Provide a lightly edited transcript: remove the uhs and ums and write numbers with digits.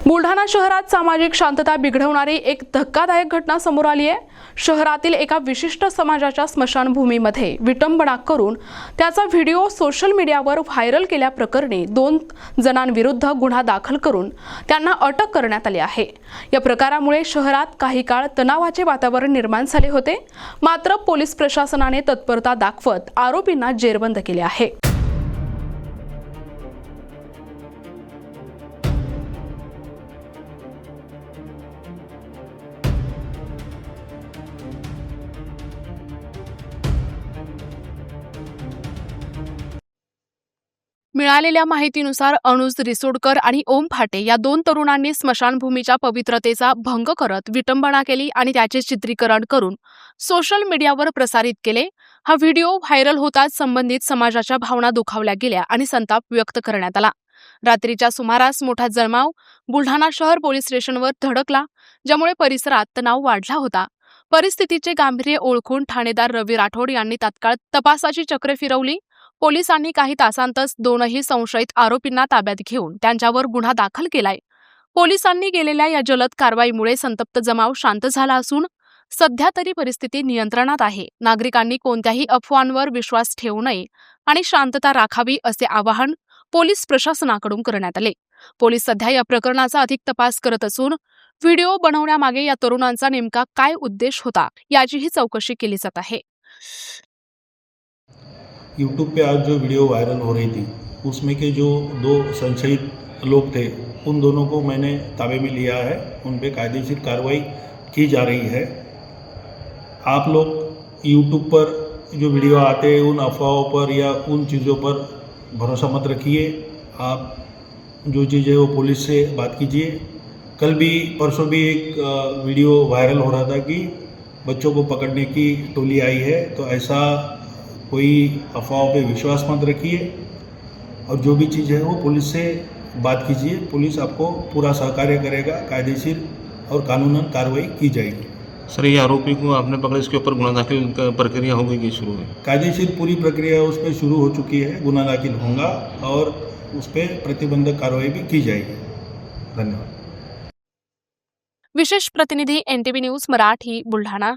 बुलढाणा शहरात सामाजिक शांतता बिघडवणारी एक धक्कादायक घटना समोर आली आहे। शहरातील एका विशिष्ट समाजाच्या स्मशानभूमीमध्ये विटंबना करून त्याचा व्हिडिओ सोशल मीडियावर व्हायरल केल्याप्रकरणी 2 जणांविरुद्ध गुन्हा दाखल करून त्यांना अटक करण्यात आली आहे। या प्रकारामुळे शहरात काही काळ तणावाचे वातावरण निर्माण झाले होते, मात्र पोलीस प्रशासनाने तत्परता दाखवत आरोपींना जेरबंद केले आहे। मिळालेल्या माहितीनुसार अनुज रिसोडकर आणि ओम फाटे या 2 तरुणांनी स्मशानभूमीच्या पवित्रतेचा भंग करत विटंबना केली आणि त्याचे चित्रीकरण करून सोशल मीडियावर प्रसारित केले। हा व्हिडिओ व्हायरल होताच संबंधित समाजाच्या भावना दुखावल्या गेल्या आणि संताप व्यक्त करण्यात आला। रात्रीच्या सुमारास मोठा जमाव बुलढाणा शहर पोलीस स्टेशनवर धडकला, ज्यामुळे परिसरात तणाव वाढला होता। परिस्थितीचे गांभीर्य ओळखून ठाणेदार रवी राठोड यांनी तात्काळ तपासाची चक्रे फिरवली। पोलिसांनी काही तासांतच 2 संशयित आरोपींना ताब्यात घेऊन त्यांच्यावर गुन्हा दाखल केलाय। पोलिसांनी केलेल्या या जलद कारवाईमुळे संतप्त जमाव शांत झाला असून सध्या तरी परिस्थिती नियंत्रणात आहे। नागरिकांनी कोणत्याही अफवांवर विश्वास ठेवू नये आणि शांतता राखावी असे आवाहन पोलीस प्रशासनाकडून करण्यात आले। पोलीस सध्या या प्रकरणाचा अधिक तपास करत असून व्हिडिओ बनवण्यामागे या तरुणांचा नेमका काय उद्देश होता याचीही चौकशी केली जात आहे। यूट्यूब पे आज जो वीडियो वायरल हो रही थी उसमें के जो 2 संशयित लोग थे उन दोनों को मैंने ताबे में लिया है। उन पे कायदेशीर कार्रवाई की जा रही है। आप लोग यूट्यूब पर जो वीडियो आते हैं उन अफवाहों पर या उन चीज़ों पर भरोसा मत रखिए। आप जो चीज़ है वो पुलिस से बात कीजिए। कल भी परसों भी एक वीडियो वायरल हो रहा था कि बच्चों को पकड़ने की टोली आई है, तो ऐसा कोई अफवाहों पे विश्वास मत रखिए और जो भी चीज़ है वो पुलिस से बात कीजिए। पुलिस आपको पूरा सहकार्य करेगा, कायदेशीर और कानूनन कार्रवाई की जाएगी। सर, ये आरोपी को आपने पकड़ा, इसके ऊपर गुना दाखिल का प्रक्रिया हो गई कि शुरू है? कायदेशीर पूरी प्रक्रिया उस पर शुरू हो चुकी है, गुना दाखिल होगा और उस पर प्रतिबंधक कार्रवाई भी की जाएगी। धन्यवाद। विशेष प्रतिनिधी NTV न्यूज मराठी बुलढाणा।